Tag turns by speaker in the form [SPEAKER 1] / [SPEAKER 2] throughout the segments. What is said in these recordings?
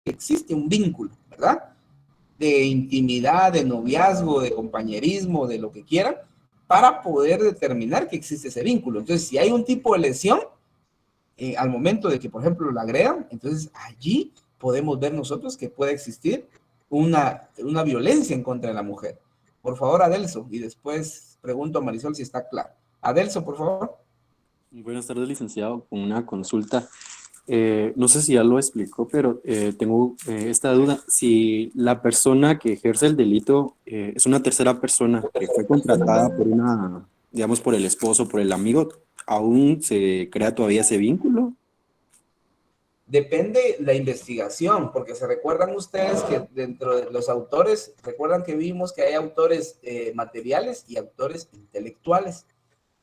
[SPEAKER 1] existe un vínculo, ¿verdad? De intimidad, de noviazgo, de compañerismo, de lo que quieran, para poder determinar que existe ese vínculo. Entonces, si hay un tipo de lesión, al momento de que, por ejemplo, la agredan, entonces allí podemos ver nosotros que puede existir una violencia en contra de la mujer. Por favor, Adelso, y después pregunto a Marisol si está claro. Adelso, por favor.
[SPEAKER 2] Buenas tardes, licenciado, con una consulta. No sé si ya lo explicó, pero tengo esta duda. Si la persona que ejerce el delito es una tercera persona que fue contratada por una, digamos, por el esposo, por el amigo, ¿aún se crea todavía ese vínculo?
[SPEAKER 1] Depende la investigación, porque se recuerdan ustedes que dentro de los autores, recuerdan que vimos que hay autores materiales y autores intelectuales.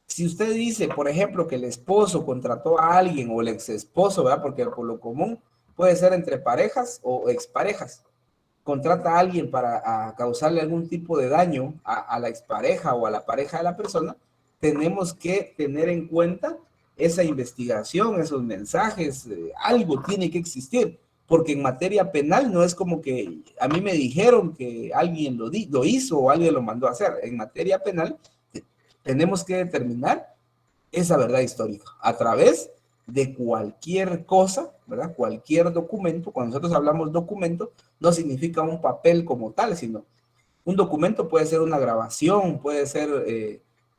[SPEAKER 1] Si usted dice, por ejemplo, que el esposo contrató a alguien o el ex esposo, ¿verdad? Porque por lo común puede ser entre parejas o exparejas. Contrata a alguien para causarle algún tipo de daño a la expareja o a la pareja de la persona, tenemos que tener en cuenta esa investigación, esos mensajes, algo tiene que existir, porque en materia penal no es como que a mí me dijeron que alguien lo hizo o alguien lo mandó a hacer. En materia penal tenemos que determinar esa verdad histórica a través de cualquier cosa, ¿verdad? Cualquier documento. Cuando nosotros hablamos documento, no significa un papel como tal, sino un documento puede ser una grabación, puede ser,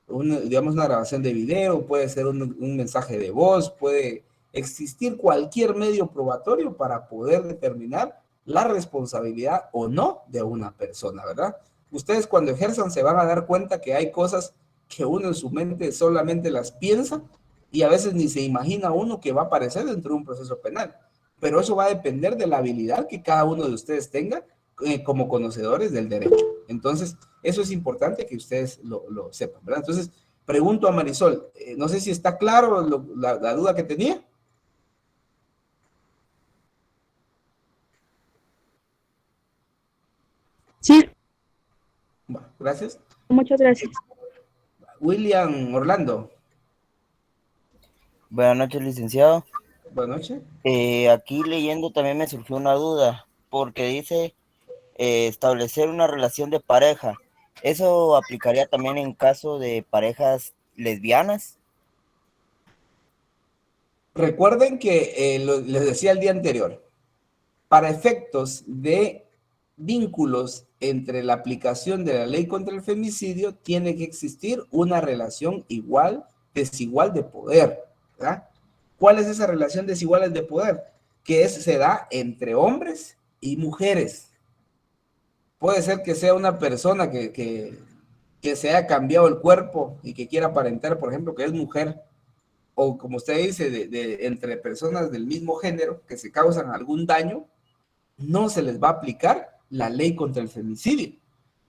[SPEAKER 1] digamos, una grabación de video, puede ser un mensaje de voz, puede existir cualquier medio probatorio para poder determinar la responsabilidad o no de una persona, ¿verdad? Ustedes cuando ejerzan se van a dar cuenta que hay cosas que uno en su mente solamente las piensa y a veces ni se imagina uno que va a aparecer dentro de un proceso penal. Pero eso va a depender de la habilidad que cada uno de ustedes tenga como conocedores del derecho. Entonces, eso es importante que ustedes lo sepan, ¿verdad? Entonces, pregunto a Marisol, no sé si está claro la duda que tenía.
[SPEAKER 3] Sí,
[SPEAKER 1] Bueno, gracias.
[SPEAKER 3] muchas gracias.
[SPEAKER 1] William Orlando,
[SPEAKER 4] Buenas noches, licenciado.
[SPEAKER 1] buenas noches.
[SPEAKER 4] Aquí leyendo también me surgió una duda, porque dice establecer una relación de pareja. ¿Eso aplicaría también en caso de parejas lesbianas?
[SPEAKER 1] Recuerden que les decía el día anterior, para efectos de vínculos entre la aplicación de la ley contra el femicidio, tiene que existir una relación desigual de poder, ¿verdad? ¿Cuál es esa relación desigual de poder? Que se da entre hombres y mujeres. Puede ser que sea una persona que se haya cambiado el cuerpo y que quiera aparentar, por ejemplo, que es mujer, o como usted dice, entre personas del mismo género que se causan algún daño, no se les va a aplicar la ley contra el femicidio,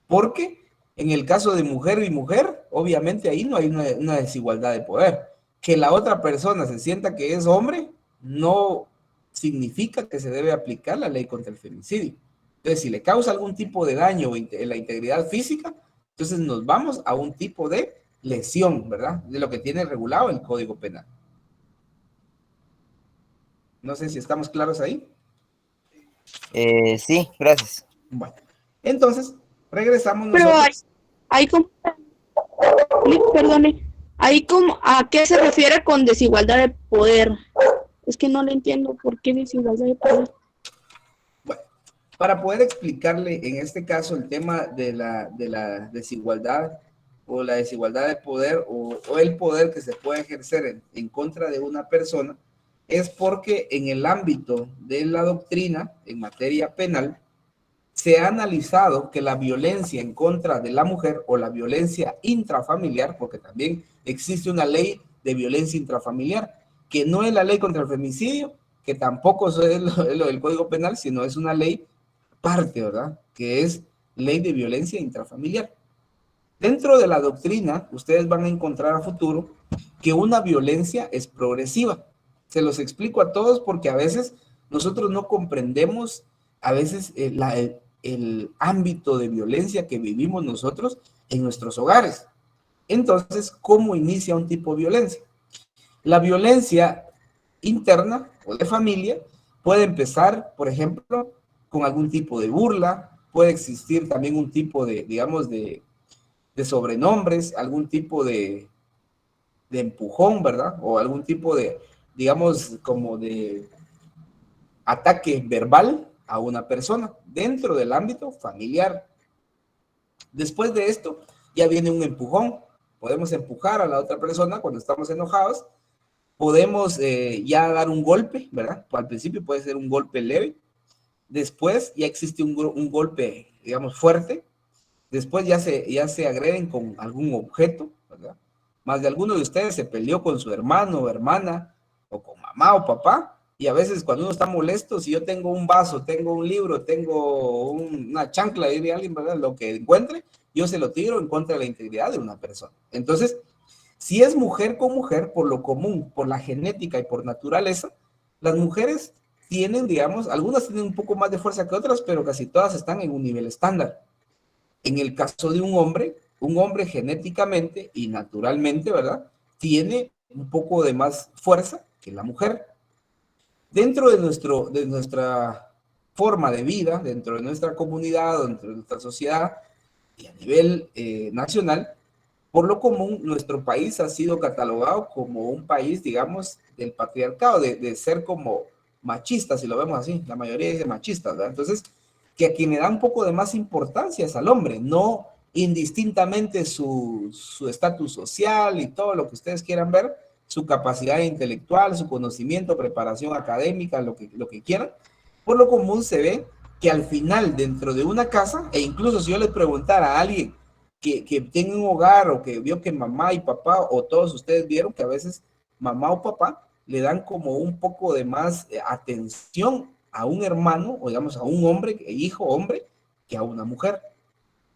[SPEAKER 1] porque en el caso de mujer y mujer, obviamente ahí no hay una desigualdad de poder. Que la otra persona se sienta que es hombre, no significa que se debe aplicar la ley contra el femicidio. Entonces, si le causa algún tipo de daño en la integridad física, entonces nos vamos a un tipo de lesión, ¿verdad? De lo que tiene regulado el Código Penal. No sé si estamos claros ahí.
[SPEAKER 4] Sí, gracias.
[SPEAKER 1] Bueno, entonces regresamos
[SPEAKER 3] Pero
[SPEAKER 1] nosotros.
[SPEAKER 3] hay como, perdone, ahí como, ¿a qué se refiere con desigualdad de poder? Es que no le entiendo por qué desigualdad de poder.
[SPEAKER 1] Bueno, para poder explicarle en este caso el tema de la desigualdad o la desigualdad de poder o el poder que se puede ejercer en contra de una persona, es porque en el ámbito de la doctrina en materia penal se ha analizado que la violencia en contra de la mujer o la violencia intrafamiliar, porque también existe una ley de violencia intrafamiliar, que no es la ley contra el femicidio, que tampoco es lo del Código Penal, sino es una ley aparte, ¿verdad? Que es ley de violencia intrafamiliar. Dentro de la doctrina, ustedes van a encontrar a futuro que una violencia es progresiva. Se los explico a todos porque a veces nosotros no comprendemos a veces el ámbito de violencia que vivimos nosotros en nuestros hogares. Entonces, ¿cómo inicia un tipo de violencia? La violencia interna o de familia Puede empezar, por ejemplo, con algún tipo de burla, puede existir también un tipo de, digamos, de sobrenombres, algún tipo de empujón, ¿verdad? O algún tipo de, digamos, como de ataque verbal a una persona dentro del ámbito familiar. Después de esto, ya viene un empujón. Podemos empujar a la otra persona cuando estamos enojados. Podemos ya dar un golpe, ¿verdad? Al principio puede ser un golpe leve. Después ya existe un golpe, digamos, fuerte. Después ya se agreden con algún objeto, ¿verdad? Más de alguno de ustedes se peleó con su hermano o hermana, o con mamá o papá, y a veces cuando uno está molesto, si yo tengo un vaso, tengo un libro, tengo una chancla, diría alguien, ¿verdad? Lo que encuentre, yo se lo tiro en contra de la integridad de una persona. Entonces, si es mujer con mujer, por lo común, por la genética y por naturaleza, las mujeres tienen, digamos, algunas tienen un poco más de fuerza que otras, pero casi todas están en un nivel estándar. En el caso de un hombre genéticamente y naturalmente, ¿verdad? Tiene un poco de más fuerza que la mujer. Dentro de nuestra forma de vida, dentro de nuestra comunidad, dentro de nuestra sociedad y a nivel nacional, por lo común, nuestro país ha sido catalogado como un país, digamos, del patriarcado, de ser como machista, si lo vemos así, la mayoría dice machistas, ¿verdad? Entonces, que a quien le da un poco de más importancia es al hombre, no indistintamente su estatus social y todo lo que ustedes quieran ver, su capacidad intelectual, su conocimiento, preparación académica, lo que quieran. Por lo común se ve que al final, dentro de una casa, e incluso si yo les preguntara a alguien que tiene un hogar o que vio que mamá y papá o todos ustedes vieron que a veces mamá o papá le dan como un poco de más atención a un hermano o digamos a un hombre, hijo hombre, que a una mujer.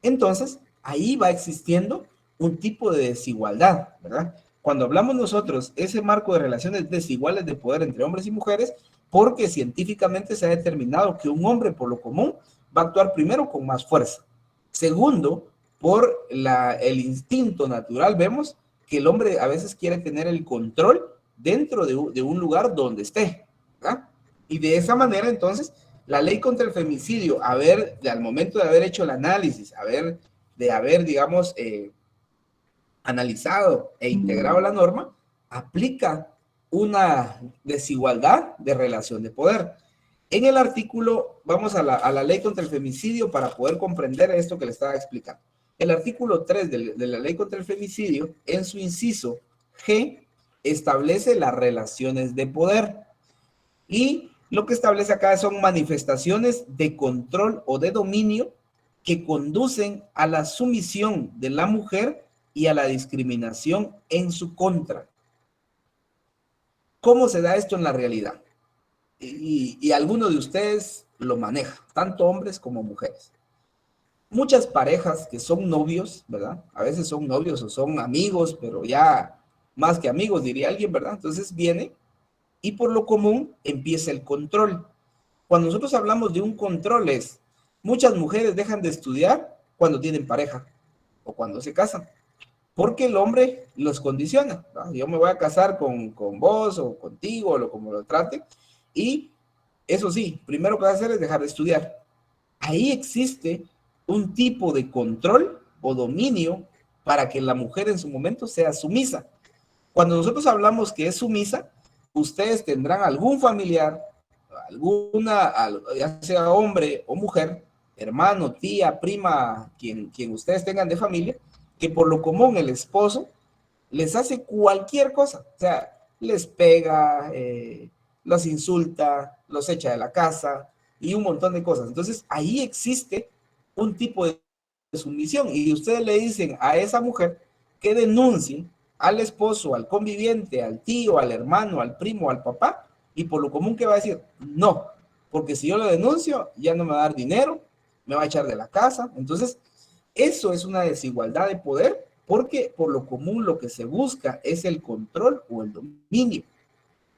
[SPEAKER 1] Entonces, ahí va existiendo un tipo de desigualdad, ¿verdad? Cuando hablamos nosotros, ese marco de relaciones desiguales de poder entre hombres y mujeres, porque científicamente se ha determinado que un hombre por lo común va a actuar primero con más fuerza. Segundo, por el instinto natural, vemos que el hombre a veces quiere tener el control dentro de un lugar donde esté, ¿verdad? Y de esa manera, entonces, la ley contra el femicidio, al momento de haber hecho el análisis, digamos, analizado e integrado la norma, aplica una desigualdad de relación de poder. En el artículo, vamos a la ley contra el femicidio para poder comprender esto que le estaba explicando. El artículo 3 de la ley contra el femicidio, en su inciso G, establece las relaciones de poder. Y lo que establece acá son manifestaciones de control o de dominio que conducen a la sumisión de la mujer y a la discriminación en su contra. ¿Cómo se da esto en la realidad? Y alguno de ustedes lo maneja, tanto hombres como mujeres. Muchas parejas que son novios, ¿verdad? A veces son novios o son amigos, pero ya más que amigos, diría alguien, ¿verdad? Entonces viene y por lo común empieza el control. Cuando nosotros hablamos de un control es, muchas mujeres dejan de estudiar cuando tienen pareja o cuando se casan, porque el hombre los condiciona, ¿no? Yo me voy a casar con vos o contigo, o como lo trate, y eso sí, primero que vas a hacer es dejar de estudiar. Ahí existe un tipo de control o dominio para que la mujer en su momento sea sumisa. Cuando nosotros hablamos que es sumisa, ustedes tendrán algún familiar, ya sea hombre o mujer, hermano, tía, prima, quien ustedes tengan de familia, que por lo común el esposo les hace cualquier cosa, o sea, les pega, los insulta, los echa de la casa y un montón de cosas. Entonces, ahí existe un tipo de sumisión y ustedes le dicen a esa mujer que denuncie al esposo, al conviviente, al tío, al hermano, al primo, al papá, y por lo común que va a decir, no, porque si yo lo denuncio, ya no me va a dar dinero, me va a echar de la casa. Entonces, eso es una desigualdad de poder, porque por lo común lo que se busca es el control o el dominio.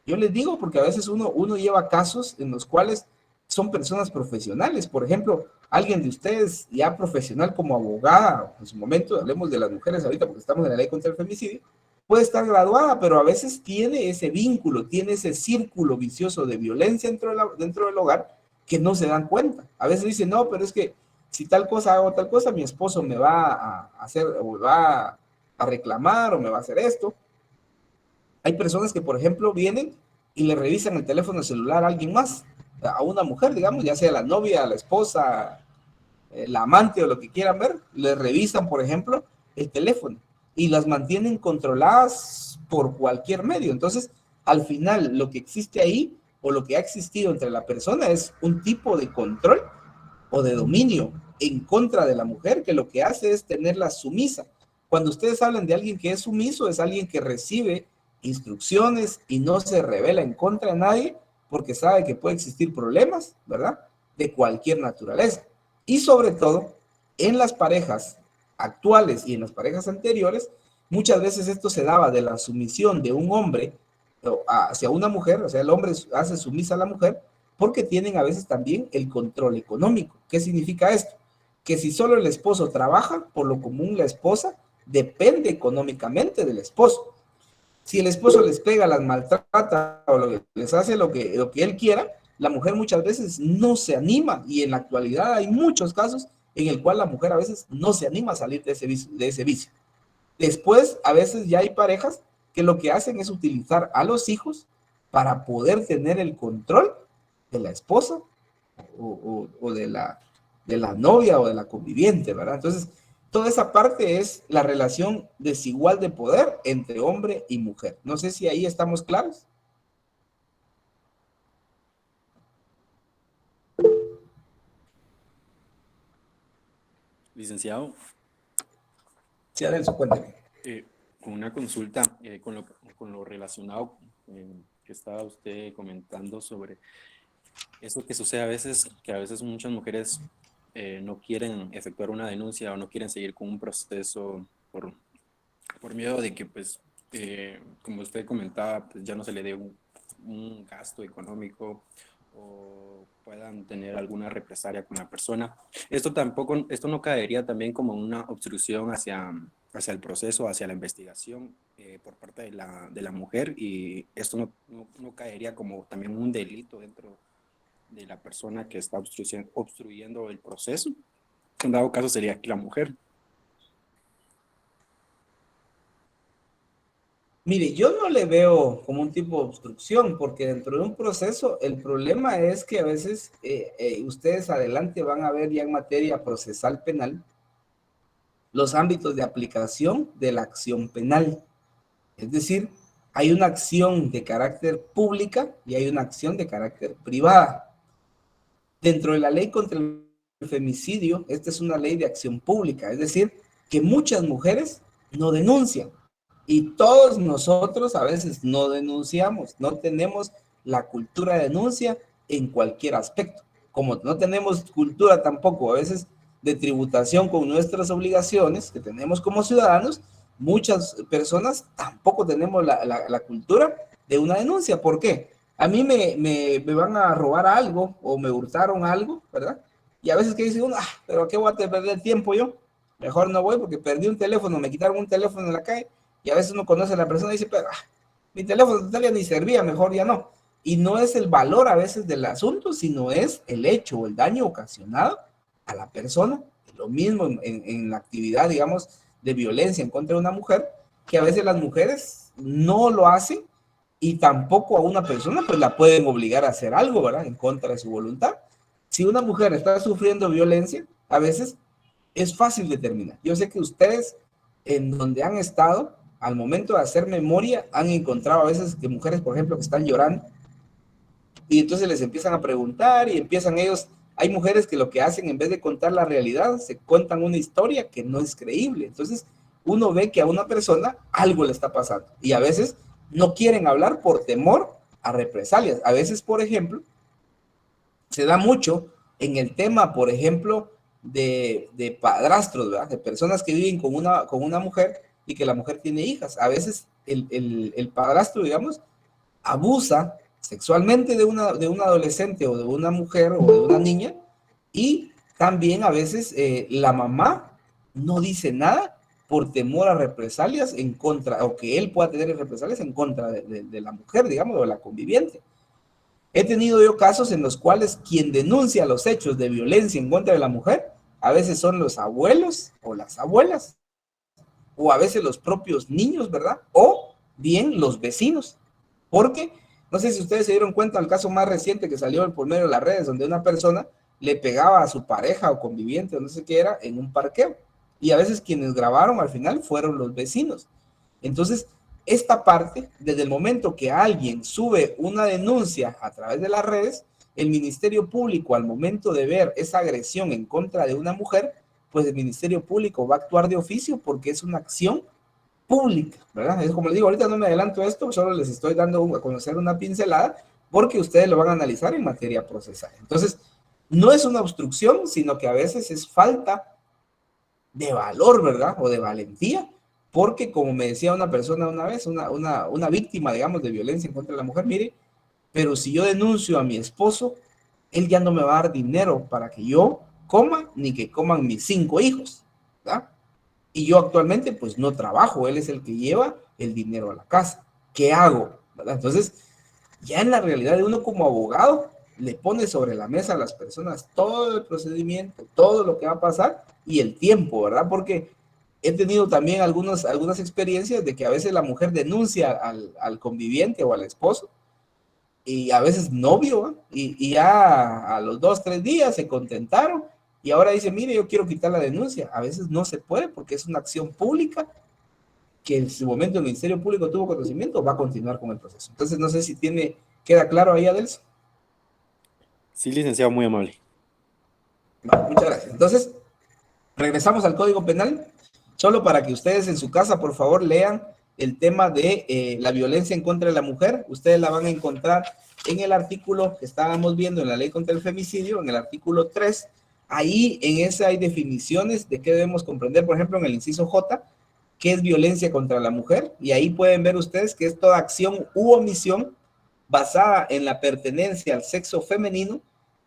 [SPEAKER 1] Yo les digo porque a veces uno lleva casos en los cuales son personas profesionales. Por ejemplo, alguien de ustedes ya profesional como abogada, en su momento, hablemos de las mujeres ahorita porque estamos en la ley contra el femicidio, puede estar graduada, pero a veces tiene ese vínculo, tiene ese círculo vicioso de violencia dentro del hogar que no se dan cuenta. A veces dicen, no, pero es que si tal cosa hago tal cosa, mi esposo me va a hacer, o me va a reclamar, o me va a hacer esto. Hay personas que, por ejemplo, vienen y le revisan el teléfono celular a alguien más, a una mujer, digamos, ya sea la novia, la esposa, la amante o lo que quieran ver, le revisan, por ejemplo, el teléfono y las mantienen controladas por cualquier medio. Entonces, al final, lo que existe ahí o lo que ha existido entre la persona es un tipo de control o de dominio en contra de la mujer, que lo que hace es tenerla sumisa. Cuando ustedes hablan de alguien que es sumiso, es alguien que recibe instrucciones y no se revela en contra de nadie porque sabe que puede existir problemas, ¿verdad? De cualquier naturaleza. Y sobre todo, en las parejas actuales y en las parejas anteriores, muchas veces esto se daba de la sumisión de un hombre hacia una mujer, o sea, el hombre hace sumisa a la mujer porque tienen a veces también el control económico. ¿Qué significa esto? Que si solo el esposo trabaja, por lo común la esposa depende económicamente del esposo. Si el esposo les pega, las maltrata o les hace lo que él quiera, la mujer muchas veces no se anima, y en la actualidad hay muchos casos en el cual la mujer a veces no se anima a salir de ese vicio. Después, a veces ya hay parejas que lo que hacen es utilizar a los hijos para poder tener el control de la esposa o de la novia o de la conviviente, ¿verdad? Entonces, toda esa parte es la relación desigual de poder entre hombre y mujer. No sé si ahí estamos claros.
[SPEAKER 2] Licenciado,
[SPEAKER 1] Sí, Adelso, cuéntame.
[SPEAKER 2] con una consulta, con lo relacionado que estaba usted comentando sobre eso que sucede a veces, que a veces muchas mujeres no quieren efectuar una denuncia o no quieren seguir con un proceso por miedo de que, pues, como usted comentaba, pues ya no se le dé un gasto económico o puedan tener alguna represalia con la persona. Esto no caería también como una obstrucción hacia el proceso, hacia la investigación por parte de la mujer, y esto no caería como también un delito dentro de la persona que está obstruyendo el proceso. En dado caso sería la mujer.
[SPEAKER 1] Mire, yo no le veo como un tipo de obstrucción, porque dentro de un proceso el problema es que a veces ustedes adelante van a ver ya en materia procesal penal los ámbitos de aplicación de la acción penal. Es decir, hay una acción de carácter pública y hay una acción de carácter privada. Dentro de la ley contra el femicidio, esta es una ley de acción pública, es decir, que muchas mujeres no denuncian. Y todos nosotros a veces no denunciamos, no tenemos la cultura de denuncia en cualquier aspecto. Como no tenemos cultura tampoco a veces de tributación con nuestras obligaciones que tenemos como ciudadanos, muchas personas tampoco tenemos la cultura de una denuncia. ¿Por qué? A mí me van a robar algo o me hurtaron algo, ¿verdad? Y a veces que dice uno, pero ¿qué voy a perder el tiempo yo? Mejor no voy porque perdí un teléfono, me quitaron un teléfono en la calle. Y a veces uno conoce a la persona y dice, pero mi teléfono total ya ni servía, mejor ya no. Y no es el valor a veces del asunto, sino es el hecho o el daño ocasionado a la persona. Lo mismo en la actividad, digamos, de violencia en contra de una mujer, que a veces las mujeres no lo hacen y tampoco a una persona pues la pueden obligar a hacer algo, ¿verdad? En contra de su voluntad. Si una mujer está sufriendo violencia, a veces es fácil determinar. Yo sé que ustedes, en donde han estado, al momento de hacer memoria, han encontrado a veces que mujeres, por ejemplo, que están llorando, y entonces les empiezan a preguntar y empiezan ellos, hay mujeres que lo que hacen en vez de contar la realidad, se cuentan una historia que no es creíble. Entonces uno ve que a una persona algo le está pasando y a veces no quieren hablar por temor a represalias. A veces, por ejemplo, se da mucho en el tema, por ejemplo, de padrastros, ¿verdad? De personas que viven con una mujer y que la mujer tiene hijas. A veces el padrastro, digamos, abusa sexualmente de una adolescente o de una mujer o de una niña, y también a veces la mamá no dice nada por temor a represalias en contra, o que él pueda tener represalias en contra de la mujer, digamos, o de la conviviente. He tenido yo casos en los cuales quien denuncia los hechos de violencia en contra de la mujer, a veces son los abuelos o las abuelas, o a veces los propios niños, ¿verdad? O bien los vecinos. Porque, no sé si ustedes se dieron cuenta del caso más reciente que salió por medio de las redes, donde una persona le pegaba a su pareja o conviviente, o no sé qué era, en un parqueo. Y a veces quienes grabaron al final fueron los vecinos. Entonces, esta parte, desde el momento que alguien sube una denuncia a través de las redes, el Ministerio Público, al momento de ver esa agresión en contra de una mujer, pues el Ministerio Público va a actuar de oficio porque es una acción pública, ¿verdad? Es como les digo, ahorita no me adelanto esto, solo les estoy dando a conocer una pincelada porque ustedes lo van a analizar en materia procesal. Entonces, no es una obstrucción, sino que a veces es falta de valor, ¿verdad? O de valentía, porque como me decía una persona una vez, una víctima, digamos, de violencia en contra de la mujer, mire, pero si yo denuncio a mi esposo, él ya no me va a dar dinero para que yo coma, ni que coman mis 5 hijos, ¿verdad? Y yo actualmente pues no trabajo, él es el que lleva el dinero a la casa. ¿Qué hago? ¿Verdad? Entonces, ya en la realidad de uno como abogado, le pone sobre la mesa a las personas todo el procedimiento, todo lo que va a pasar y el tiempo, ¿verdad? Porque he tenido también algunas experiencias de que a veces la mujer denuncia al conviviente o al esposo y a veces novio, ¿eh? Y ya a los 2, 3 días se contentaron y ahora dice, mire, yo quiero quitar la denuncia. A veces no se puede porque es una acción pública que en su momento el Ministerio Público tuvo conocimiento, va a continuar con el proceso. Entonces, no sé si queda claro ahí, Adelson.
[SPEAKER 2] Sí, licenciado, muy amable.
[SPEAKER 1] Vale, muchas gracias. Entonces, regresamos al Código Penal, solo para que ustedes en su casa, por favor, lean el tema de la violencia en contra de la mujer. Ustedes la van a encontrar en el artículo que estábamos viendo en la ley contra el femicidio, en el artículo 3. Ahí en ese hay definiciones de qué debemos comprender, por ejemplo, en el inciso J, qué es violencia contra la mujer, y ahí pueden ver ustedes que es toda acción u omisión basada en la pertenencia al sexo femenino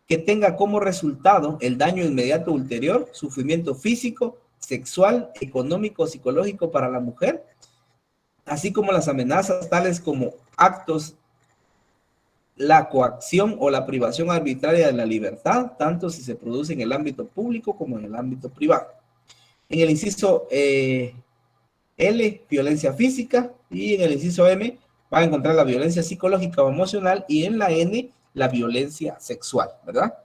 [SPEAKER 1] que tenga como resultado el daño inmediato ulterior, sufrimiento físico, sexual, económico, psicológico para la mujer, así como las amenazas tales como actos, la coacción o la privación arbitraria de la libertad, tanto si se produce en el ámbito público como en el ámbito privado. En el inciso L, violencia física, y en el inciso M va a encontrar la violencia psicológica o emocional, y en la N, la violencia sexual, ¿verdad?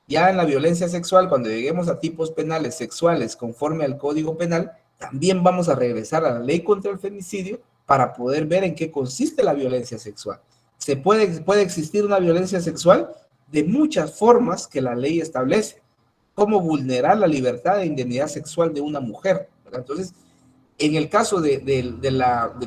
[SPEAKER 1] Ya en la violencia sexual, cuando lleguemos a tipos penales sexuales conforme al Código Penal, también vamos a regresar a la ley contra el femicidio para poder ver en qué consiste la violencia sexual. Puede existir una violencia sexual de muchas formas que la ley establece, como vulnerar la libertad e indemnidad sexual de una mujer, ¿verdad? Entonces, en el caso de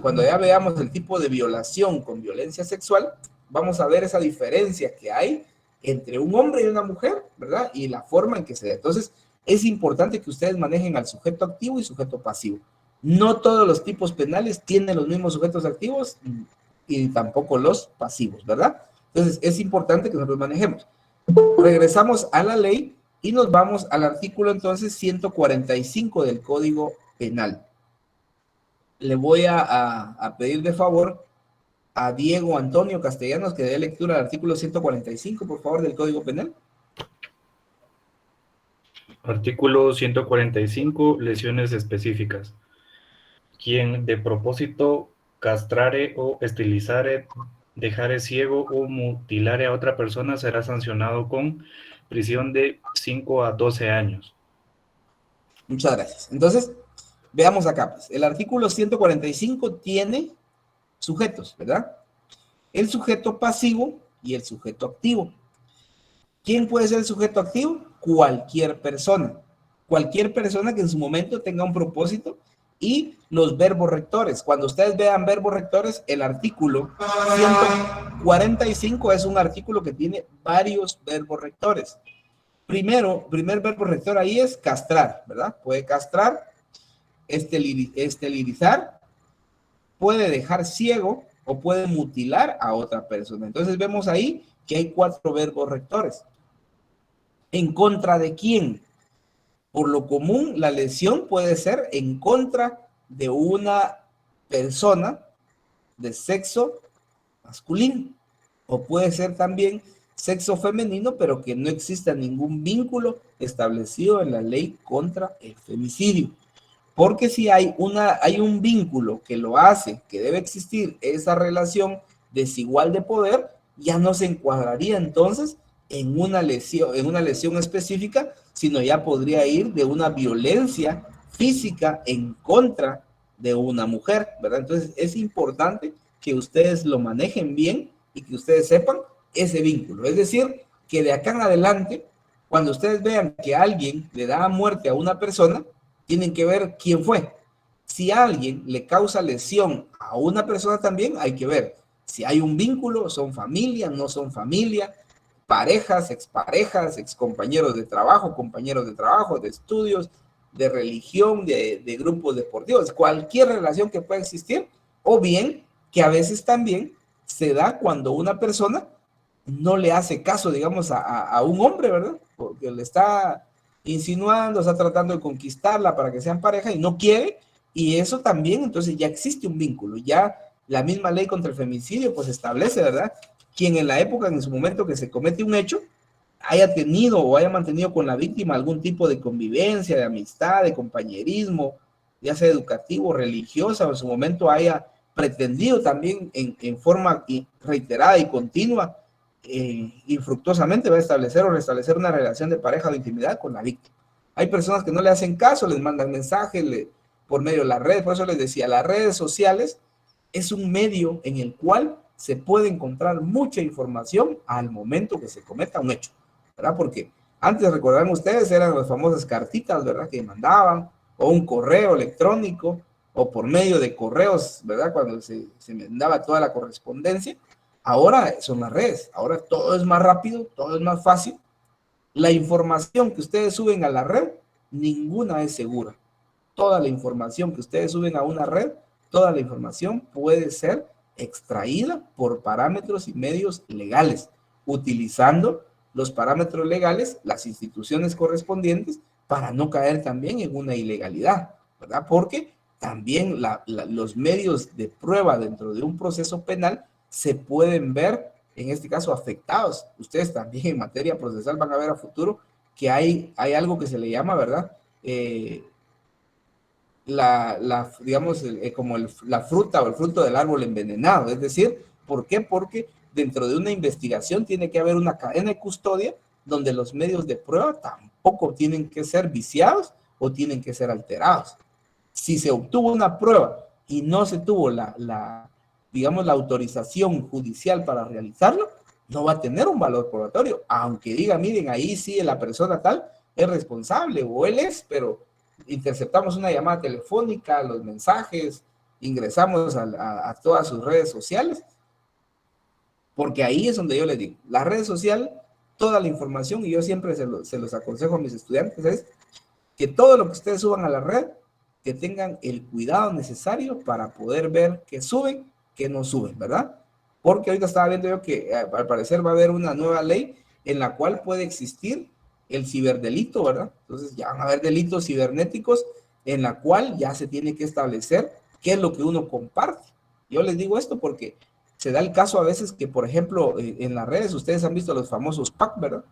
[SPEAKER 1] cuando ya veamos el tipo de violación con violencia sexual, vamos a ver esa diferencia que hay entre un hombre y una mujer, ¿verdad? Y la forma en que se da. Entonces, es importante que ustedes manejen al sujeto activo y sujeto pasivo. No todos los tipos penales tienen los mismos sujetos activos y tampoco los pasivos, ¿verdad? Entonces, es importante que nosotros manejemos. Regresamos a la ley y nos vamos al artículo entonces 145 del Código Penal. Le voy a pedir de favor a Diego Antonio Castellanos que dé lectura al artículo 145, por favor, del Código Penal.
[SPEAKER 5] Artículo 145, lesiones específicas. Quien de propósito castrare o estilizare, dejare ciego o mutilare a otra persona será sancionado con prisión de 5 a 12 años.
[SPEAKER 1] Muchas gracias. Entonces, veamos acá. Pues, el artículo 145 tiene sujetos, ¿verdad? El sujeto pasivo y el sujeto activo. ¿Quién puede ser el sujeto activo? Cualquier persona. Cualquier persona que en su momento tenga un propósito y los verbos rectores. Cuando ustedes vean verbos rectores, el artículo 145 es un artículo que tiene varios verbos rectores. Primer verbo rector ahí es castrar, ¿verdad? Puede castrar, esterilizar, puede dejar ciego o puede mutilar a otra persona. Entonces vemos ahí que hay 4 verbos rectores. ¿En contra de quién? Por lo común, la lesión puede ser en contra de una persona de sexo masculino, o puede ser también sexo femenino, pero que no exista ningún vínculo establecido en la ley contra el femicidio. Porque si hay un vínculo que lo hace, que debe existir esa relación desigual de poder, ya no se encuadraría entonces en una lesión específica, sino ya podría ir de una violencia física en contra de una mujer, ¿verdad? Entonces es importante que ustedes lo manejen bien y que ustedes sepan ese vínculo. Es decir, que de acá en adelante, cuando ustedes vean que alguien le da muerte a una persona, tienen que ver quién fue. Si alguien le causa lesión a una persona también, hay que ver si hay un vínculo, son familia, no son familia, parejas, exparejas, excompañeros de trabajo, compañeros de trabajo, de estudios, de religión, de grupos deportivos, cualquier relación que pueda existir, o bien que a veces también se da cuando una persona no le hace caso, digamos, a un hombre, ¿verdad? Porque le está insinuando, está tratando de conquistarla para que sean pareja y no quiere, y eso también, entonces ya existe un vínculo, ya la misma ley contra el femicidio pues establece, ¿verdad? Quien en la época, en su momento que se comete un hecho, haya tenido o haya mantenido con la víctima algún tipo de convivencia, de amistad, de compañerismo, ya sea educativo, religiosa, o en su momento haya pretendido también en forma reiterada y continua, infructuosamente va a establecer o restablecer una relación de pareja o de intimidad con la víctima. Hay personas que no le hacen caso, les mandan mensajes por medio de las redes, por eso les decía, las redes sociales es un medio en el cual se puede encontrar mucha información al momento que se cometa un hecho, ¿verdad? Porque antes, recordarán ustedes, eran las famosas cartitas, ¿verdad? Que mandaban, o un correo electrónico, o por medio de correos, ¿verdad? Cuando se mandaba toda la correspondencia. Ahora son las redes, ahora todo es más rápido, todo es más fácil. La información que ustedes suben a la red, ninguna es segura. Toda la información que ustedes suben a una red, toda la información puede ser extraída por parámetros y medios legales, utilizando los parámetros legales, las instituciones correspondientes, para no caer también en una ilegalidad, ¿verdad? Porque también los medios de prueba dentro de un proceso penal se pueden ver, en este caso, afectados. Ustedes también en materia procesal van a ver a futuro que hay algo que se le llama, ¿verdad? Digamos, como la fruta o el fruto del árbol envenenado. Es decir, ¿por qué? Porque dentro de una investigación tiene que haber una cadena de custodia donde los medios de prueba tampoco tienen que ser viciados o tienen que ser alterados. Si se obtuvo una prueba y no se tuvo digamos, la autorización judicial para realizarlo, no va a tener un valor probatorio, aunque diga, miren, ahí sí la persona tal es responsable o él es, pero interceptamos una llamada telefónica, los mensajes, ingresamos a todas sus redes sociales, porque ahí es donde yo les digo, la red social, toda la información, y yo siempre se los aconsejo a mis estudiantes, es que todo lo que ustedes suban a la red, que tengan el cuidado necesario para poder ver qué suben, qué no suben, ¿verdad? Porque ahorita estaba viendo yo que al parecer va a haber una nueva ley en la cual puede existir el ciberdelito, ¿verdad? Entonces ya van a haber delitos cibernéticos en la cual ya se tiene que establecer qué es lo que uno comparte. Yo les digo esto porque se da el caso a veces que, por ejemplo, en las redes ustedes han visto los famosos pack, ¿verdad?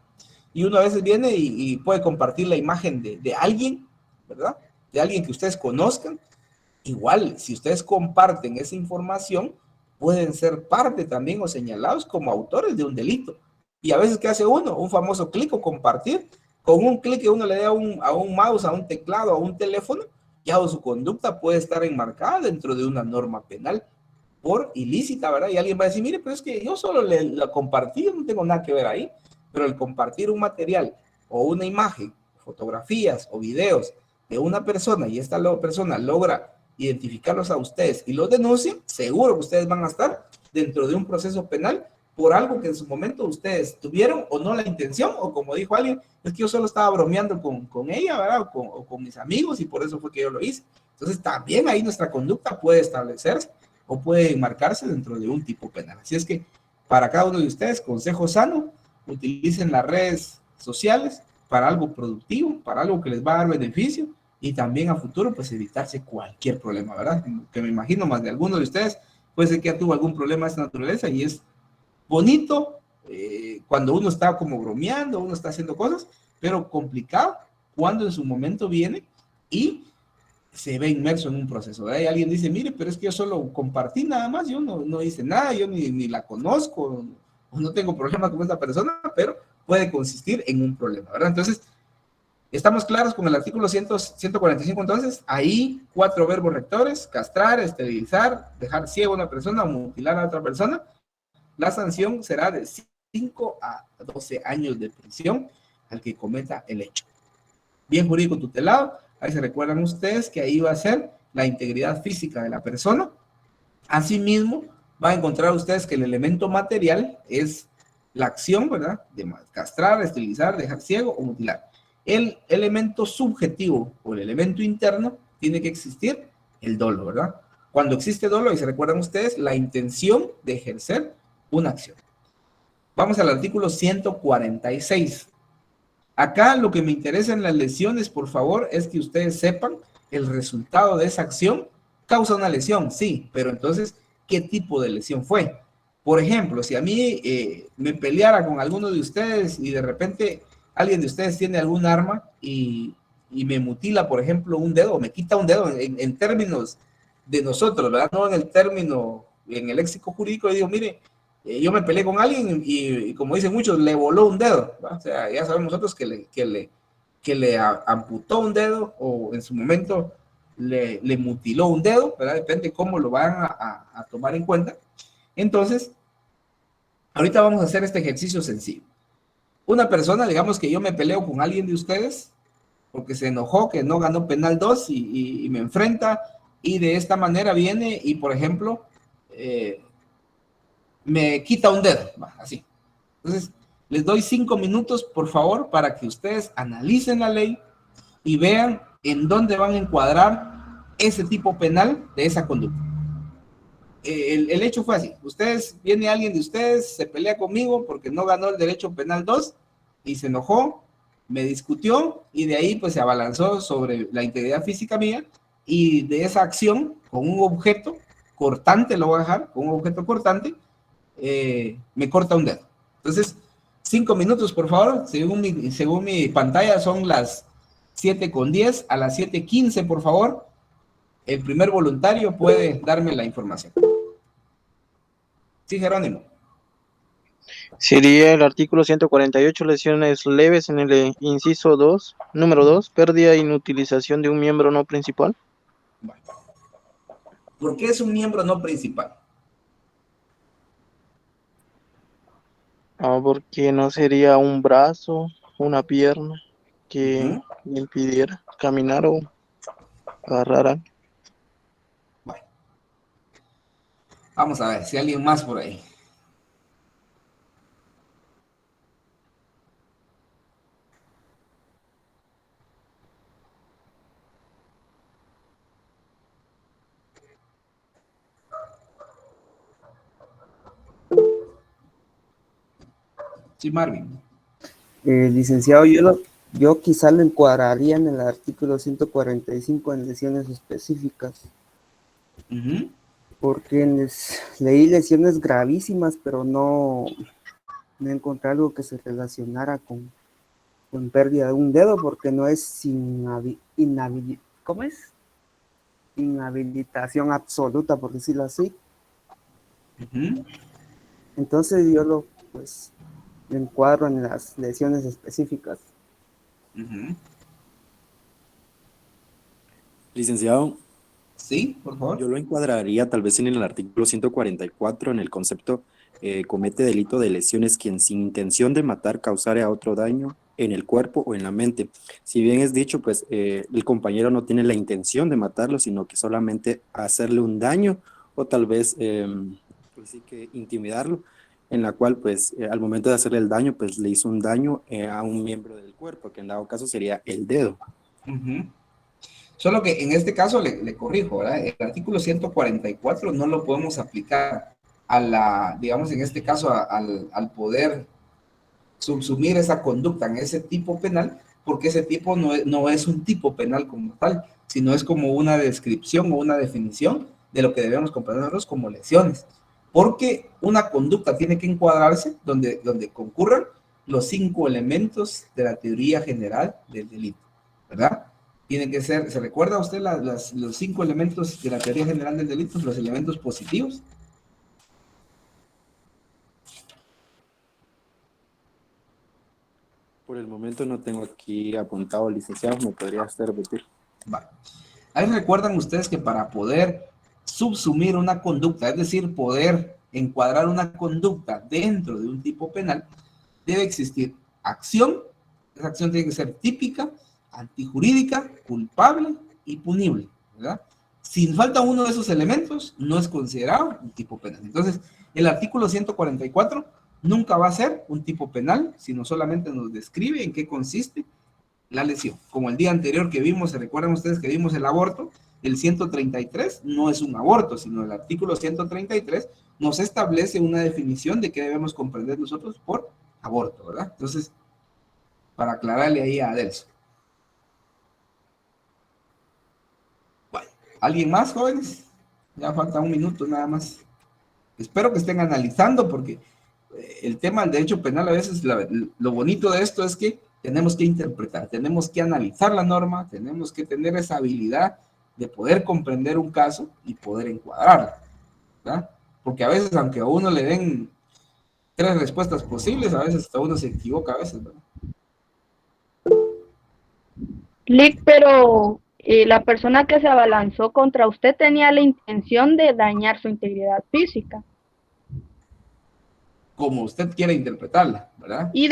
[SPEAKER 1] Y uno a veces viene y puede compartir la imagen de alguien, ¿verdad? De alguien que ustedes conozcan. Igual, si ustedes comparten esa información, pueden ser parte también o señalados como autores de un delito. Y a veces, ¿qué hace uno? Un famoso clic o compartir. Con un clic que uno le dé a un mouse, a un teclado, a un teléfono, ya su conducta puede estar enmarcada dentro de una norma penal por ilícita, ¿verdad? Y alguien va a decir, mire, pero es que yo solo la compartí, no tengo nada que ver ahí. Pero el compartir un material o una imagen, fotografías o videos de una persona y esta persona logra identificarlos a ustedes y los denuncien, seguro que ustedes van a estar dentro de un proceso penal por algo que en su momento ustedes tuvieron o no la intención, o como dijo alguien, es que yo solo estaba bromeando con ella, ¿verdad? O con mis amigos y por eso fue que yo lo hice. Entonces también ahí nuestra conducta puede establecerse o puede enmarcarse dentro de un tipo penal. Así es que para cada uno de ustedes, consejo sano, utilicen las redes sociales para algo productivo, para algo que les va a dar beneficio y también a futuro pues evitarse cualquier problema, ¿verdad? Que me imagino más de alguno de ustedes puede ser que ya tuvo algún problema de esta naturaleza y es bonito cuando uno está como bromeando, uno está haciendo cosas, pero complicado cuando en su momento viene y se ve inmerso en un proceso, ¿verdad? Y alguien dice, mire, pero es que yo solo compartí nada más, yo no hice nada, yo ni la conozco, o no tengo problema con esta persona, pero puede consistir en un problema, ¿verdad? Entonces, ¿estamos claros con el artículo 145? Entonces, ahí 4 verbos rectores: castrar, esterilizar, dejar ciego a una persona o mutilar a otra persona. La sanción será de 5 a 12 años de prisión al que cometa el hecho. Bien jurídico tutelado, ahí se recuerdan ustedes que ahí va a ser la integridad física de la persona. Asimismo, van a encontrar ustedes que el elemento material es la acción, ¿verdad? De castrar, esterilizar, dejar ciego o mutilar. El elemento subjetivo o el elemento interno tiene que existir el dolo, ¿verdad? Cuando existe dolo, y se recuerdan ustedes, la intención de ejercer una acción. Vamos al artículo 146. Acá lo que me interesa en las lesiones, por favor, es que ustedes sepan el resultado de esa acción. Causa una lesión, sí, pero entonces, ¿qué tipo de lesión fue? Por ejemplo, si a mí me peleara con alguno de ustedes y de repente alguien de ustedes tiene algún arma y me mutila, por ejemplo, un dedo, me quita un dedo en términos de nosotros, ¿verdad? No en el término, en el léxico jurídico, y digo, mire, yo me peleé con alguien y como dicen muchos, le voló un dedo, ¿verdad? O sea, ya sabemos nosotros que le amputó un dedo o en su momento le mutiló un dedo, ¿verdad? Depende cómo lo van a tomar en cuenta. Entonces, ahorita vamos a hacer este ejercicio sencillo. Una persona, digamos que yo me peleo con alguien de ustedes porque se enojó que no ganó penal 2 y me enfrenta y de esta manera viene y, por ejemplo, me quita un dedo, así. Entonces, les doy 5 minutos, por favor, para que ustedes analicen la ley y vean en dónde van a encuadrar ese tipo penal de esa conducta. El hecho fue así. Viene alguien de ustedes, se pelea conmigo porque no ganó el derecho penal 2 y se enojó, me discutió y de ahí pues se abalanzó sobre la integridad física mía y de esa acción con un objeto cortante, lo voy a dejar, con un objeto cortante, me corta un dedo. Entonces, 5 minutos, por favor. Según mi pantalla son las 7:10. A las 7:15, por favor, el primer voluntario puede darme la información. Sí, Jerónimo.
[SPEAKER 6] Sería el artículo 148, lesiones leves en el inciso 2, número 2, pérdida e inutilización de un miembro no principal.
[SPEAKER 1] Bueno. ¿Por qué es un miembro no principal?
[SPEAKER 6] Porque no sería un brazo, una pierna que le impidiera caminar o agarrar.
[SPEAKER 1] Bueno. Vamos a ver si hay alguien más por ahí. Sí, Marvin.
[SPEAKER 7] Licenciado, yo quizá lo encuadraría en el artículo 145 en lesiones específicas, porque leí lesiones gravísimas, pero no encontré algo que se relacionara con pérdida de un dedo, porque no es ¿cómo es? Inhabilitación absoluta, por decirlo así. Entonces yo lo encuadro en las lesiones específicas.
[SPEAKER 2] Licenciado.
[SPEAKER 1] Sí, por favor.
[SPEAKER 2] Yo lo encuadraría tal vez en el artículo 144, en el concepto comete delito de lesiones quien sin intención de matar causare a otro daño en el cuerpo o en la mente. Si bien es dicho, pues el compañero no tiene la intención de matarlo, sino que solamente hacerle un daño o tal vez pues sí que intimidarlo, en la cual pues al momento de hacerle el daño, pues le hizo un daño a un miembro del cuerpo, que en dado caso sería el dedo.
[SPEAKER 1] Solo que en este caso le corrijo, ¿verdad? El artículo 144 no lo podemos aplicar a digamos en este caso al poder subsumir esa conducta en ese tipo penal, porque ese tipo no es un tipo penal como tal, sino es como una descripción o una definición de lo que debemos comprender nosotros como lesiones. Porque una conducta tiene que encuadrarse donde concurran los 5 elementos de la teoría general del delito, ¿verdad? Tienen que ser, ¿se recuerda usted los 5 elementos de la teoría general del delito, los elementos positivos?
[SPEAKER 2] Por el momento no tengo aquí apuntado, licenciado, ¿me podría usted repetir?
[SPEAKER 1] Vale. Ahí recuerdan ustedes que para poder subsumir una conducta, es decir, poder encuadrar una conducta dentro de un tipo penal, debe existir acción. Esa acción tiene que ser típica, antijurídica, culpable y punible, ¿verdad? Si falta uno de esos elementos, no es considerado un tipo penal. Entonces, el artículo 144 nunca va a ser un tipo penal, sino solamente nos describe en qué consiste la lesión. Como el día anterior que vimos, ¿se recuerdan ustedes que vimos el aborto? El 133 no es un aborto, sino el artículo 133 nos establece una definición de qué debemos comprender nosotros por aborto, ¿verdad? Entonces, para aclararle ahí a Adelso. Bueno, ¿alguien más, jóvenes? Ya falta un minuto nada más. Espero que estén analizando porque el tema del derecho penal a veces, lo bonito de esto es que tenemos que interpretar, tenemos que analizar la norma, tenemos que tener esa habilidad de poder comprender un caso y poder encuadrarlo, ¿verdad? Porque a veces, aunque a uno le den 3 respuestas posibles, a veces hasta uno se equivoca a veces, ¿verdad?
[SPEAKER 3] Lick, pero la persona que se abalanzó contra usted tenía la intención de dañar su integridad física
[SPEAKER 1] Como usted quiera interpretarla, ¿verdad?
[SPEAKER 3] y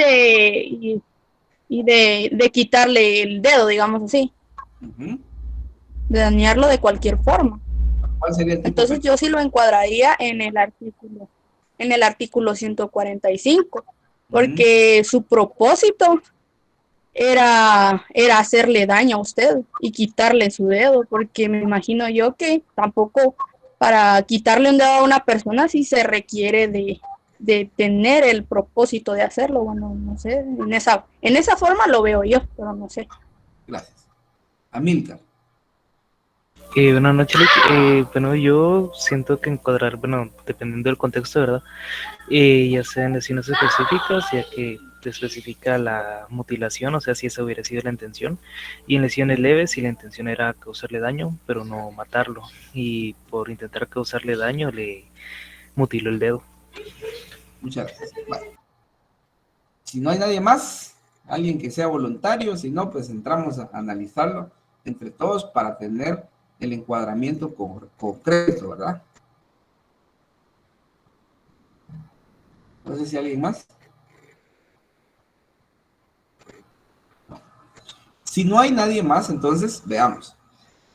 [SPEAKER 3] de quitarle el dedo, digamos así,
[SPEAKER 1] Uh-huh.
[SPEAKER 3] de dañarlo de cualquier forma.
[SPEAKER 1] ¿Cuál sería el tipo?
[SPEAKER 3] Entonces yo sí lo encuadraría en el artículo 145, porque su propósito era hacerle daño a usted y quitarle su dedo, porque me imagino yo que tampoco para quitarle un dedo a una persona sí se requiere de tener el propósito de hacerlo. Bueno, no sé, en esa forma lo veo yo, pero no sé.
[SPEAKER 1] Gracias. Amílcar.
[SPEAKER 8] Buenas noches, Lick. Bueno, yo siento que encuadrar, bueno, dependiendo del contexto, ¿verdad? Ya sea en lesiones específicas, ya que te especifica la mutilación, o sea, si esa hubiera sido la intención, y en lesiones leves, si la intención era causarle daño, pero no matarlo, y por intentar causarle daño, le mutiló el dedo.
[SPEAKER 1] Muchas gracias. Vale. Si no hay nadie más, alguien que sea voluntario, si no, pues entramos a analizarlo entre todos para tener el encuadramiento concreto, ¿verdad? No sé si alguien más. No. Si no hay nadie más, entonces veamos.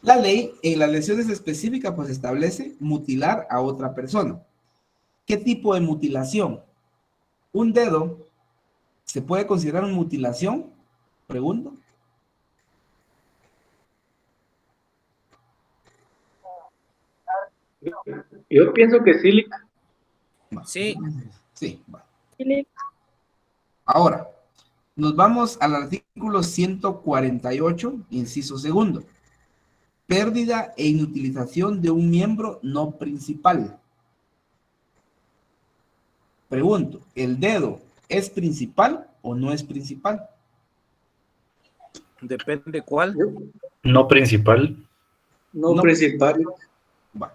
[SPEAKER 1] La ley en las lesiones específicas pues establece mutilar a otra persona. ¿Qué tipo de mutilación? ¿Un dedo se puede considerar una mutilación? Pregunto.
[SPEAKER 5] Yo pienso que sí, Lick.
[SPEAKER 1] Sí. Sí. Va.
[SPEAKER 3] Lick.
[SPEAKER 1] Ahora, nos vamos al artículo 148, inciso segundo. Pérdida e inutilización de un miembro no principal. Pregunto, ¿el dedo es principal o no es principal?
[SPEAKER 9] Depende cuál.
[SPEAKER 5] No principal.
[SPEAKER 10] No principal.
[SPEAKER 1] Va.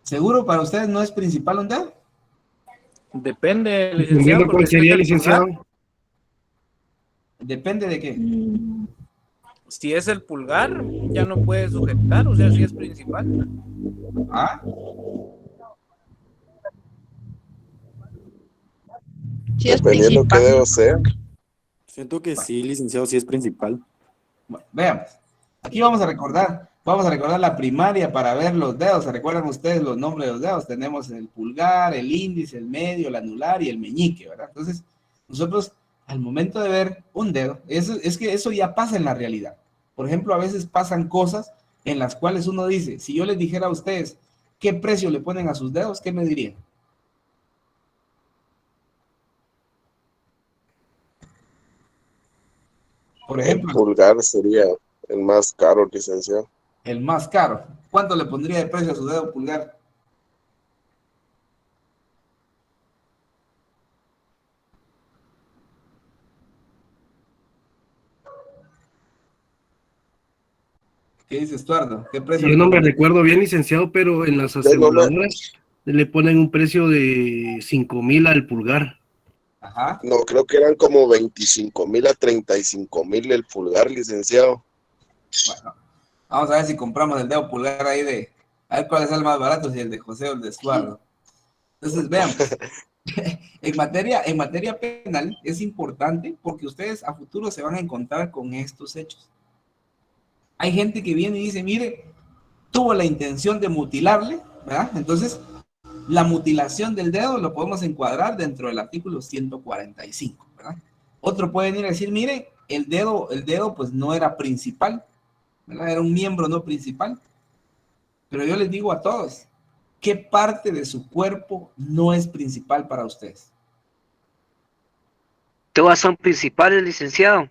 [SPEAKER 1] ¿Seguro para ustedes no es principal un dedo?
[SPEAKER 9] Depende, licenciado.
[SPEAKER 10] ¿Cuál sería, licenciado?
[SPEAKER 1] ¿Depende de qué?
[SPEAKER 9] Si es el pulgar, ya no puede sujetar, o sea, si es principal.
[SPEAKER 1] ¿Ah?
[SPEAKER 3] Si es
[SPEAKER 11] Dependiendo qué
[SPEAKER 3] principal.
[SPEAKER 11] debo ser.
[SPEAKER 2] Siento que sí, licenciado, sí es principal.
[SPEAKER 1] Bueno, veamos. Aquí vamos a recordar la primaria para ver los dedos. ¿Se recuerdan ustedes los nombres de los dedos? Tenemos el pulgar, el índice, el medio, el anular y el meñique, ¿verdad? Entonces, nosotros al momento de ver un dedo, es que eso ya pasa en la realidad. Por ejemplo, a veces pasan cosas en las cuales uno dice, si yo les dijera a ustedes qué precio le ponen a sus dedos, ¿qué me dirían? Por
[SPEAKER 11] El
[SPEAKER 1] ejemplo,
[SPEAKER 11] pulgar sería el más caro, licenciado.
[SPEAKER 1] el más caro. ¿Cuánto le pondría de precio a su dedo pulgar? ¿Qué dice Estuardo? ¿Qué precio
[SPEAKER 10] Yo
[SPEAKER 1] le
[SPEAKER 10] no me
[SPEAKER 1] pondría?
[SPEAKER 10] recuerdo bien, licenciado, pero en las
[SPEAKER 11] Yo no me,
[SPEAKER 10] aseguradoras le ponen un precio de 5,000 al pulgar.
[SPEAKER 1] Ajá.
[SPEAKER 11] no, creo que eran como 25,000 a 35,000 el pulgar, licenciado.
[SPEAKER 1] Bueno, vamos a ver si compramos el dedo pulgar ahí de... A ver cuál es el más barato, si el de José o el de Estuardo. Entonces, veamos. En materia penal es importante porque ustedes a futuro se van a encontrar con estos hechos. Hay gente que viene y dice, mire, tuvo la intención de mutilarle, ¿verdad? Entonces, la mutilación del dedo lo podemos encuadrar dentro del artículo 145, ¿verdad? Otro puede venir a decir, mire, el dedo pues no era principal, ¿verdad? Era un miembro no principal. Pero yo les digo a todos, ¿qué parte de su cuerpo no es principal para ustedes?
[SPEAKER 12] Todas son principales, licenciado.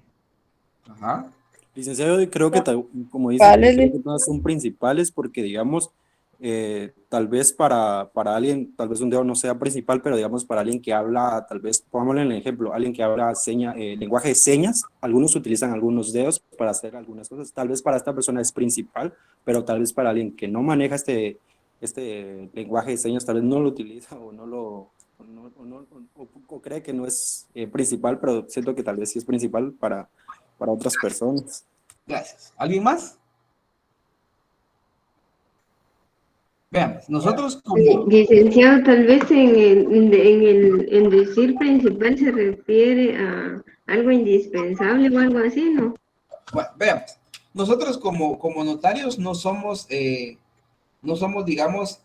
[SPEAKER 1] Ajá.
[SPEAKER 2] Licenciado, creo que, como dice,
[SPEAKER 3] Vale,
[SPEAKER 2] creo que todas son principales porque, digamos, tal vez para alguien, tal vez un dedo no sea principal, pero digamos para alguien que habla, tal vez, pongámosle en el ejemplo, alguien que habla lenguaje de señas, algunos utilizan algunos dedos para hacer algunas cosas, tal vez para esta persona es principal, pero tal vez para alguien que no maneja este lenguaje de señas, tal vez no lo utiliza o no lo... O cree que no es principal, pero siento que tal vez sí es principal para otras personas.
[SPEAKER 1] Gracias. ¿Alguien más? Veamos, nosotros como...
[SPEAKER 13] Licenciado, tal vez en decir principal se refiere a algo indispensable o algo así, ¿no?
[SPEAKER 1] Bueno, veamos. Nosotros como notarios no somos, digamos,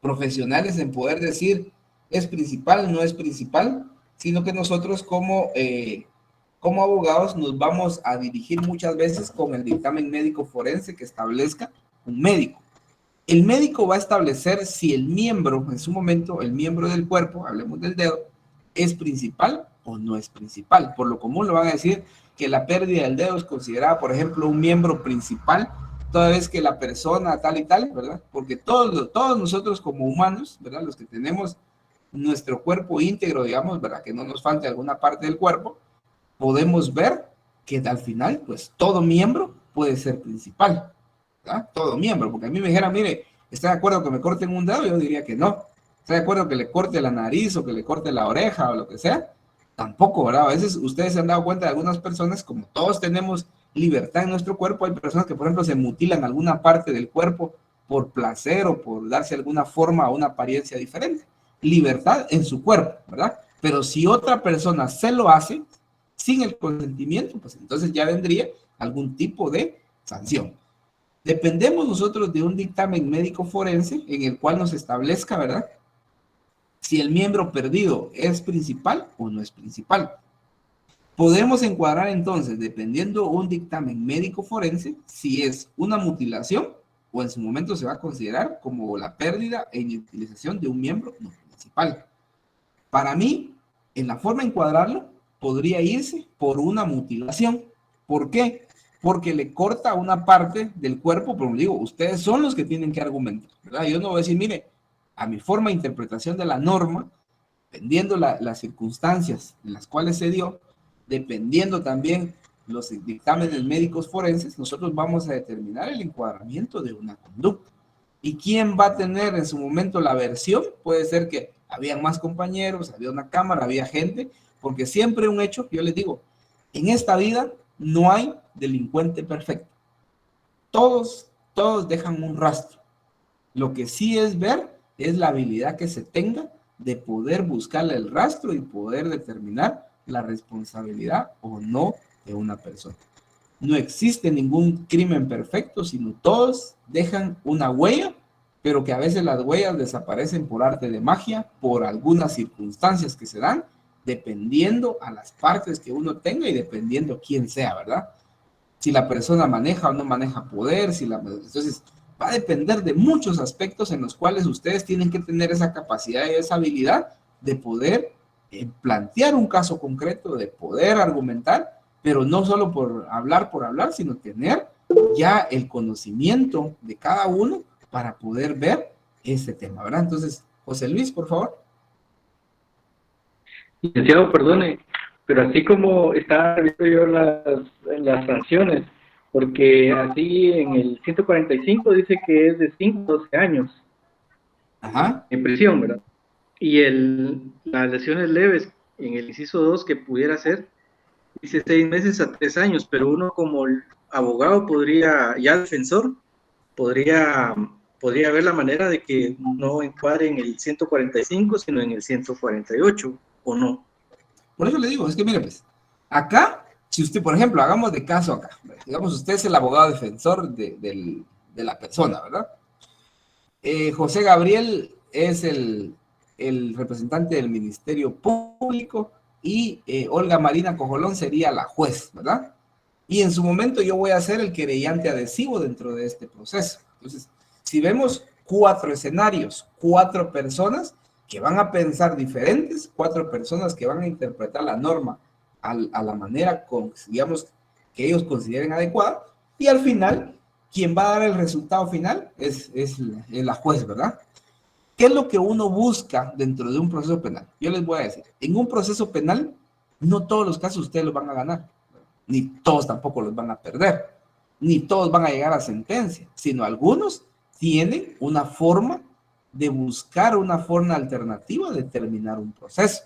[SPEAKER 1] profesionales en poder decir es principal, no es principal, sino que nosotros como abogados nos vamos a dirigir muchas veces con el dictamen médico forense que establezca un médico. El médico va a establecer si el miembro, en su momento, el miembro del cuerpo, hablemos del dedo, es principal o no es principal. Por lo común le van a decir que la pérdida del dedo es considerada, por ejemplo, un miembro principal, toda vez que la persona tal y tal, ¿verdad? Porque todos nosotros como humanos, ¿verdad? Los que tenemos nuestro cuerpo íntegro, digamos, ¿verdad? Que no nos falte alguna parte del cuerpo, podemos ver que al final, pues, todo miembro puede ser principal, ¿verdad? Todo miembro, porque a mí me dijera, mire, ¿está de acuerdo que me corten un dedo? Yo diría que no. ¿Está de acuerdo que le corte la nariz o que le corte la oreja o lo que sea? Tampoco, ¿verdad? A veces ustedes se han dado cuenta de algunas personas, como todos tenemos libertad en nuestro cuerpo, hay personas que, por ejemplo, se mutilan alguna parte del cuerpo por placer o por darse alguna forma o una apariencia diferente. Libertad en su cuerpo, ¿verdad? Pero si otra persona se lo hace sin el consentimiento, pues entonces ya vendría algún tipo de sanción. Dependemos nosotros de un dictamen médico forense en el cual nos establezca, ¿verdad?, si el miembro perdido es principal o no es principal. Podemos encuadrar entonces, dependiendo un dictamen médico forense, si es una mutilación o en su momento se va a considerar como la pérdida e inutilización de un miembro no principal. Para mí, en la forma de encuadrarlo, podría irse por una mutilación. ¿Por qué? Porque le corta una parte del cuerpo, pero digo, ustedes son los que tienen que argumentar, ¿verdad? Yo no voy a decir, mire, a mi forma de interpretación de la norma, dependiendo las circunstancias en las cuales se dio, dependiendo también los dictámenes médicos forenses, nosotros vamos a determinar el encuadramiento de una conducta. ¿Y quién va a tener en su momento la versión? Puede ser que había más compañeros, había una cámara, había gente, porque siempre un hecho, yo les digo, en esta vida no hay delincuente perfecto. Todos dejan un rastro. Lo que sí es ver es la habilidad que se tenga de poder buscarle el rastro y poder determinar la responsabilidad o no de una persona. No existe ningún crimen perfecto, sino todos dejan una huella, pero que a veces las huellas desaparecen por arte de magia, por algunas circunstancias que se dan, dependiendo a las partes que uno tenga y dependiendo quién sea, ¿verdad? Si la persona maneja o no maneja poder, entonces va a depender de muchos aspectos en los cuales ustedes tienen que tener esa capacidad y esa habilidad de poder plantear un caso concreto, de poder argumentar, pero no solo por hablar, sino tener ya el conocimiento de cada uno para poder ver ese tema, ¿verdad? Entonces, José Luis, por favor.
[SPEAKER 14] Licenciado, perdone, pero así como estaba viendo yo las sanciones, porque así en el 145 dice que es de 5 a 12 años en prisión, ¿verdad? Y las lesiones leves en el inciso 2 que pudiera ser, dice 6 meses a 3 años, pero uno como abogado podría, ya defensor, podría ver la manera de que no encuadre en el 145, sino en el 148, ¿o no?
[SPEAKER 1] Por eso le digo, es que mire, pues, acá, si usted, por ejemplo, hagamos de caso acá, digamos, usted es el abogado defensor de la persona, ¿verdad? José Gabriel es el representante del Ministerio Público y Olga Marina Cojolón sería la juez, ¿verdad? Y en su momento yo voy a ser el querellante adhesivo dentro de este proceso. Entonces, si vemos 4 escenarios, 4 personas que van a pensar diferentes, 4 personas que van a interpretar la norma a la manera, digamos, que ellos consideren adecuada, y al final, quien va a dar el resultado final es la juez, ¿verdad? ¿Qué es lo que uno busca dentro de un proceso penal? Yo les voy a decir, en un proceso penal, no todos los casos ustedes los van a ganar, ni todos tampoco los van a perder, ni todos van a llegar a sentencia, sino algunos tienen una forma de buscar una forma alternativa de terminar un proceso,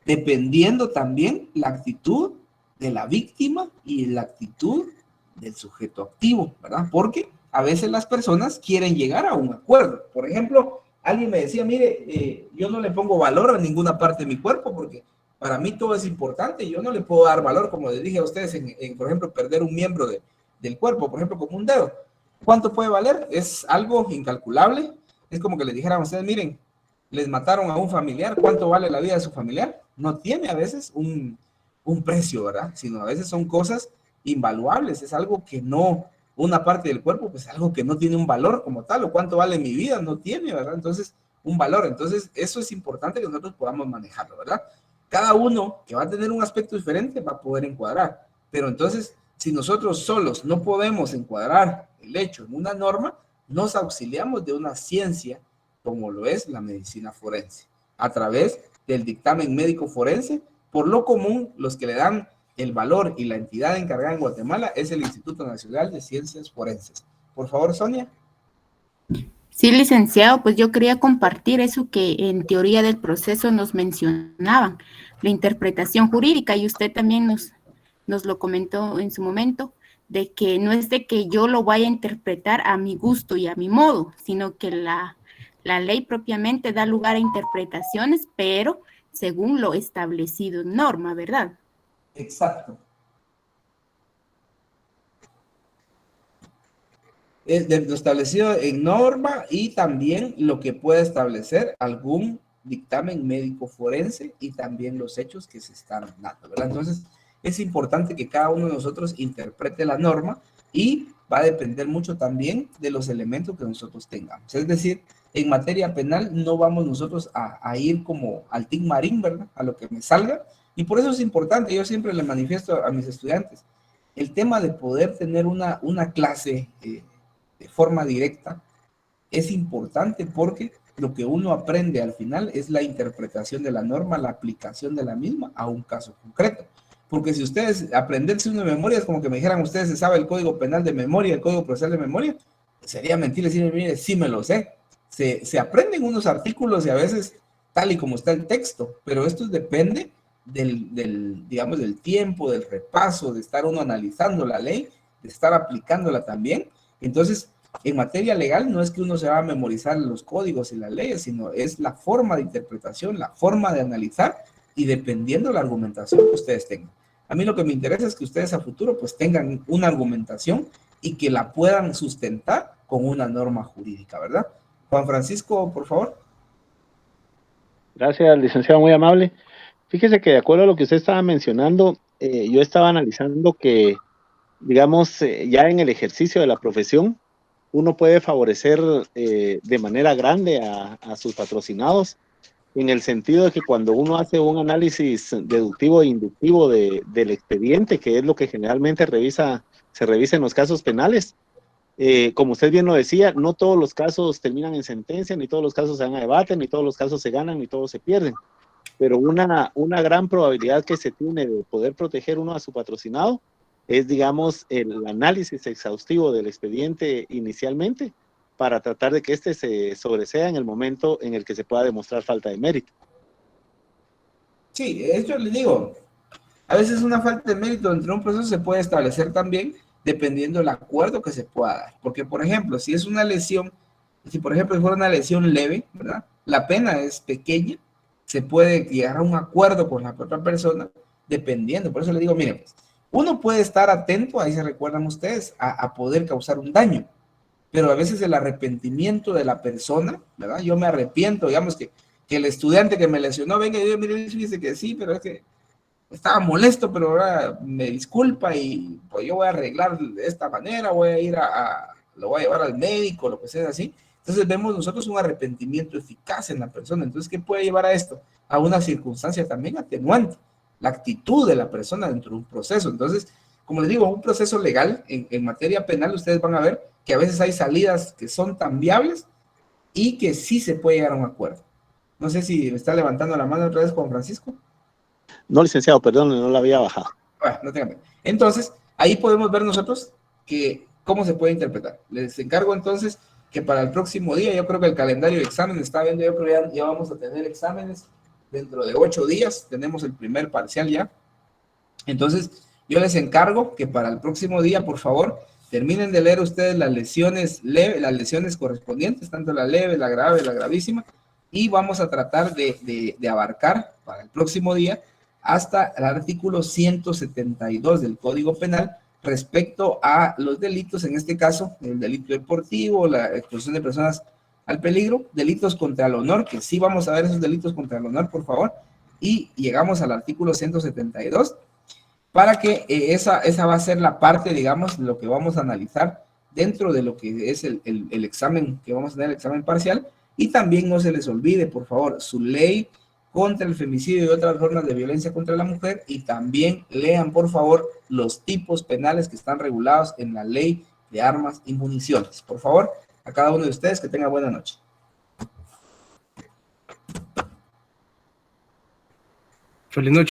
[SPEAKER 1] dependiendo también la actitud de la víctima y la actitud del sujeto activo, ¿verdad? Porque a veces las personas quieren llegar a un acuerdo. Por ejemplo, alguien me decía, mire, yo no le pongo valor a ninguna parte de mi cuerpo porque para mí todo es importante. Yo no le puedo dar valor, como les dije a ustedes, por ejemplo, perder un miembro del cuerpo, por ejemplo, como un dedo. ¿Cuánto puede valer? Es algo incalculable. Es como que les dijeran a ustedes, miren, les mataron a un familiar, ¿cuánto vale la vida de su familiar? No tiene a veces un precio, ¿verdad? Sino a veces son cosas invaluables, es algo que no, una parte del cuerpo, pues algo que no tiene un valor como tal, o cuánto vale mi vida, no tiene, ¿verdad? Entonces, un valor. Entonces, eso es importante que nosotros podamos manejarlo, ¿verdad? Cada uno que va a tener un aspecto diferente va a poder encuadrar, pero entonces, si nosotros solos no podemos encuadrar el hecho en una norma, nos auxiliamos de una ciencia como lo es la medicina forense, a través del dictamen médico forense. Por lo común, los que le dan el valor y la entidad encargada en Guatemala es el Instituto Nacional de Ciencias Forenses. Por favor, Sonia.
[SPEAKER 15] Sí, licenciado, pues yo quería compartir eso que en teoría del proceso nos mencionaban, la interpretación jurídica, y usted también nos lo comentó en su momento, de que no es de que yo lo vaya a interpretar a mi gusto y a mi modo, sino que la ley propiamente da lugar a interpretaciones, pero según lo establecido en norma, ¿verdad?
[SPEAKER 1] Exacto. Es de lo establecido en norma y también lo que puede establecer algún dictamen médico forense y también los hechos que se están dando, ¿verdad? Entonces, es importante que cada uno de nosotros interprete la norma y va a depender mucho también de los elementos que nosotros tengamos. Es decir, en materia penal no vamos nosotros a ir como al tic marín, ¿verdad? A lo que me salga. Y por eso es importante, yo siempre le manifiesto a mis estudiantes, el tema de poder tener una clase de forma directa es importante porque lo que uno aprende al final es la interpretación de la norma, la aplicación de la misma a un caso concreto. Porque si ustedes aprenderse una memoria, es como que me dijeran, ustedes se sabe el Código Penal de memoria, el Código Procesal de memoria, sería mentira decir, mire, sí me lo sé. Se aprenden unos artículos y a veces tal y como está el texto, pero esto depende digamos, del tiempo, del repaso, de estar uno analizando la ley, de estar aplicándola también. Entonces, en materia legal no es que uno se va a memorizar los códigos y las leyes, sino es la forma de interpretación, la forma de analizar y dependiendo de la argumentación que ustedes tengan. A mí lo que me interesa es que ustedes a futuro pues tengan una argumentación y que la puedan sustentar con una norma jurídica, ¿verdad? Juan Francisco, por favor.
[SPEAKER 16] Gracias, licenciado, muy amable. Fíjese que de acuerdo a lo que usted estaba mencionando, yo estaba analizando que, digamos, ya en el ejercicio de la profesión, uno puede favorecer de manera grande a sus patrocinados, en el sentido de que cuando uno hace un análisis deductivo e inductivo del expediente, que es lo que generalmente se revisa en los casos penales, como usted bien lo decía, no todos los casos terminan en sentencia, ni todos los casos se van a debate, ni todos los casos se ganan, ni todos se pierden. Pero una gran probabilidad que se tiene de poder proteger uno a su patrocinado es, digamos, el análisis exhaustivo del expediente inicialmente para tratar de que éste se sobresea en el momento en el que se pueda demostrar falta de mérito.
[SPEAKER 1] Sí, esto le digo, a veces una falta de mérito dentro de un proceso se puede establecer también dependiendo del acuerdo que se pueda dar. Porque, por ejemplo, si es una lesión, si por ejemplo fuera una lesión leve, ¿verdad? La pena es pequeña, se puede llegar a un acuerdo con la propia persona, dependiendo. Por eso le digo, miren, uno puede estar atento, ahí se recuerdan ustedes, a poder causar un daño, pero a veces el arrepentimiento de la persona, ¿verdad? Yo me arrepiento, digamos que el estudiante que me lesionó, venga y dice, mire, dice que sí, pero es que estaba molesto, pero ahora me disculpa y pues yo voy a arreglar de esta manera, voy a ir lo voy a llevar al médico, lo que sea así. Entonces vemos nosotros un arrepentimiento eficaz en la persona. Entonces, ¿qué puede llevar a esto? A una circunstancia también atenuante, la actitud de la persona dentro de un proceso. Entonces, como les digo, un proceso legal en materia penal, ustedes van a ver que a veces hay salidas que son tan viables y que sí se puede llegar a un acuerdo. No sé si me está levantando la mano otra vez Juan Francisco.
[SPEAKER 16] No, licenciado, perdón, no la había bajado.
[SPEAKER 1] Bueno, no tengan pena. Entonces, ahí podemos ver nosotros cómo se puede interpretar. Les encargo entonces que para el próximo día, yo creo que el calendario de exámenes está viendo, yo creo que ya vamos a tener exámenes dentro de 8 días, tenemos el primer parcial ya. Entonces, yo les encargo que para el próximo día, por favor, terminen de leer ustedes las lesiones leves, las lesiones correspondientes, tanto la leve, la grave, la gravísima, y vamos a tratar de abarcar para el próximo día hasta el artículo 172 del Código Penal respecto a los delitos, en este caso, el delito deportivo, la exposición de personas al peligro, delitos contra el honor, que sí vamos a ver esos delitos contra el honor, por favor, y llegamos al artículo 172, para que esa va a ser la parte, digamos, de lo que vamos a analizar dentro de lo que es el examen, que vamos a tener el examen parcial, y también no se les olvide, por favor, su ley contra el femicidio y otras formas de violencia contra la mujer, y también lean, por favor, los tipos penales que están regulados en la ley de armas y municiones. Por favor, a cada uno de ustedes que tenga buena noche.
[SPEAKER 10] Feliz noche.